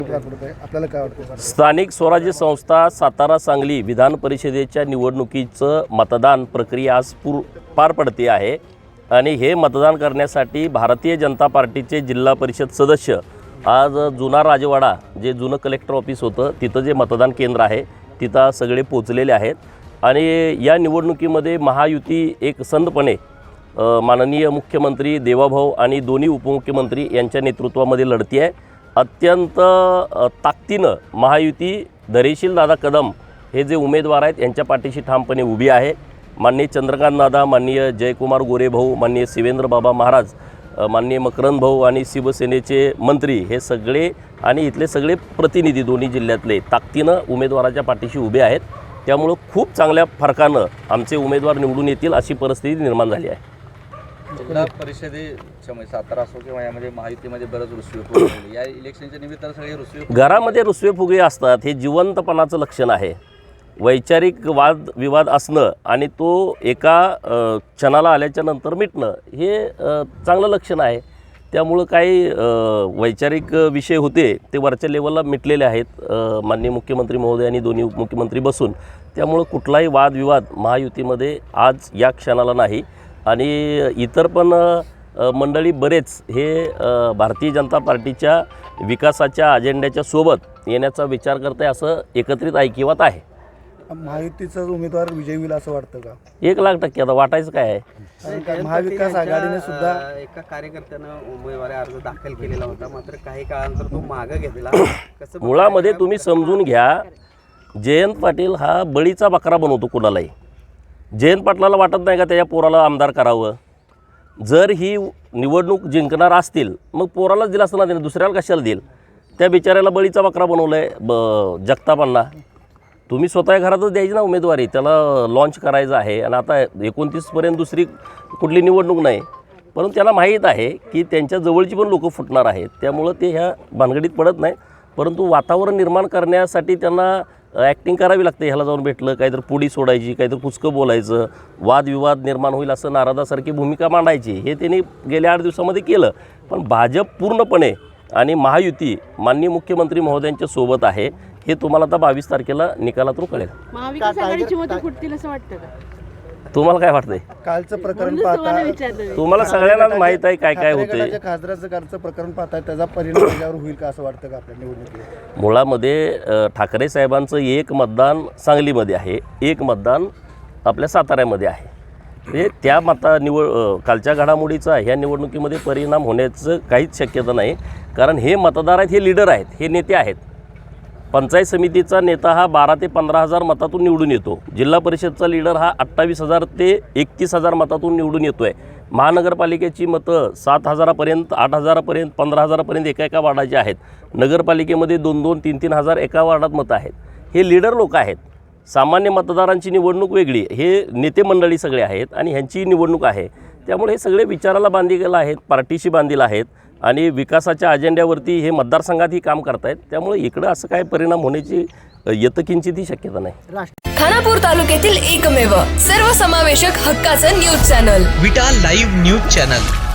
आपल्याला काय वाटतं? स्थानिक स्वराज्य संस्था सातारा सांगली विधान परिषदेच्या निवडणुकीचं मतदान प्रक्रिया आज पार पडते आहे आणि हे मतदान करण्यासाठी भारतीय जनता पार्टीचे जिल्हा परिषद सदस्य आज जुना राजवाडा जे जुनं कलेक्टर ऑफिस होतं तिथं जे मतदान केंद्र आहे तिथं सगळे पोचलेले आहेत आणि या निवडणुकीमध्ये महायुती एक संधपणे माननीय मुख्यमंत्री देवाभाऊ आणि दोन्ही उपमुख्यमंत्री यांच्या नेतृत्वामध्ये लढती आहे। अत्यंत ताकदीनं महायुती धैर्यशील दादा कदम हे जे उमेदवार आहेत यांच्या पाठीशी ठामपणे उभी आहे। माननीय चंद्रकांत दादा, माननीय जयकुमार गोरे भाऊ, माननीय शिवेंद्र बाबा महाराज, माननीय मकरंद भाऊ आणि शिवसेनेचे मंत्री हे सगळे आणि इथले सगळे प्रतिनिधी दोन्ही जिल्ह्यातले ताकदीनं उमेदवाराच्या पाठीशी उभे आहेत। त्यामुळे खूप चांगल्या फरकानं आमचे उमेदवार निवडून येतील अशी परिस्थिती निर्माण झाली आहे। जिल्हा परिषदेच्या सातारा असो किंवा यामध्ये महायुतीमध्ये बरंच रुसवे या इलेक्शनच्या निमित्तानं सगळे रुसवे घरामध्ये रुसवे फुगे असतात, हे जिवंतपणाचं लक्षण आहे। वैचारिक वाद विवाद असणं आणि तो एका क्षणाला आल्याच्या नंतर मिटणं हे चांगलं लक्षण आहे। त्यामुळं काही वैचारिक विषय होते ते वरच्या लेवलला मिटलेले आहेत माननीय मुख्यमंत्री महोदय आणि दोन्ही उपमुख्यमंत्री बसून। त्यामुळं कुठलाही वादविवाद महायुतीमध्ये आज या क्षणाला नाही आणि इतर पण मंडळी बरेच हे भारतीय जनता पार्टीच्या विकासाच्या अजेंड्याच्या सोबत येण्याचा विचार करते असं एकत्रित ऐकिवात आहे। महायुतीचा उमेदवार विजयी होईल असं वाटतं का? 1,00,000% आता वाटायचं काय आहे? महाविकास आघाडीने सुद्धा एका कार्यकर्त्यानं उमेदवारी अर्ज दाखल केलेला होता, मात्र काही काळानंतर तो मागे घेतला। कसं मुळामध्ये तुम्ही समजून घ्या, जयंत पाटील हा बळीचा बकरा बनवतो कुणालाही। जयंत पाटलाला वाटत नाही का त्याच्या पोराला आमदार करावं? जर ही निवडणूक जिंकणार असतील मग पोरालाच दिला असताना त्याने दुसऱ्याला कशाला देईल? त्या बिचाऱ्याला बळीचा बकरा बनवलं आहे जगतापांना। तुम्ही स्वतः घरातच द्यायची ना उमेदवारी, त्याला लॉन्च करायचं आहे आणि आता 29पर्यंत दुसरी कुठली निवडणूक नाही, परंतु त्याला माहीत आहे की त्यांच्या जवळची पण लोकं फुटणार आहेत। त्यामुळं ते ह्या भानगडीत पडत नाही, परंतु वातावरण निर्माण करण्यासाठी त्यांना ॲक्टिंग करावी लागते। ह्याला जाऊन भेटलं काहीतरी पुडी सोडायची, काहीतरी कुचकं बोलायचं, वादविवाद निर्माण होईल असं नाराजासारखी भूमिका मांडायची, हे त्यांनी गेल्या 8 दिवसामध्ये केलं। पण भाजप पूर्णपणे आणि महायुती माननीय मुख्यमंत्री महोदयांच्या सोबत आहे, हे तुम्हाला आता 22 तारखेला निकालातून कळेल। महाविकास आघाडीची मतं फुटतील असं वाटतं का? तुम्हाला काय वाटतंय? कालचं प्रकरण पाहता तुम्हाला सगळ्यांनाच माहीत आहे काय काय होते। खासदाराचं कालचं प्रकरण पाहता त्याचा परिणाम त्याच्यावर होईल का असं वाटतं का आपल्या निवडणुकीत? मुळामध्ये ठाकरे साहेबांचं एक मतदान सांगलीमध्ये आहे, एक मतदान आपल्या साताऱ्यामध्ये आहे। हे त्या कालच्या घडामोडीचा ह्या निवडणुकीमध्ये परिणाम होण्याचं काहीच शक्यता नाही, कारण हे मतदार आहेत, हे लीडर आहेत, हे नेते आहेत। पंचायत समितीचा नेता हा 12 ते 15,000 मतातून निवडून येतो। जिल्हा परिषदचा लीडर हा 28,000 ते 31,000 मतातून निवडून येतो आहे। महानगरपालिकेची मतं 7,000पर्यंत, 8,000पर्यंत, 15,000पर्यंत एका वार्डाची आहेत। नगरपालिकेमध्ये 2-2, 3-3 हजार एका वार्डात मतं आहेत। हे लीडर लोक आहेत। सामान्य मतदारांची निवडणूक वेगळी, हे नेते मंडळी सगळे आहेत आणि ह्यांची निवडणूक आहे। त्यामुळे हे सगळे विचाराला बांधील आहेत, पार्टीशी बांधील आहेत आणि विकासाच्या अजेंड्यावरती हे मतदारसंघातही काम करतायत। त्यामुळे इकडं असं काय परिणाम होण्याची यत्किंचितही शक्यता नाही। खानापूर तालुक्यातील एकमेव सर्वसमावेशक हक्काचं न्यूज चॅनल विटा लाईव्ह न्यूज चॅनल।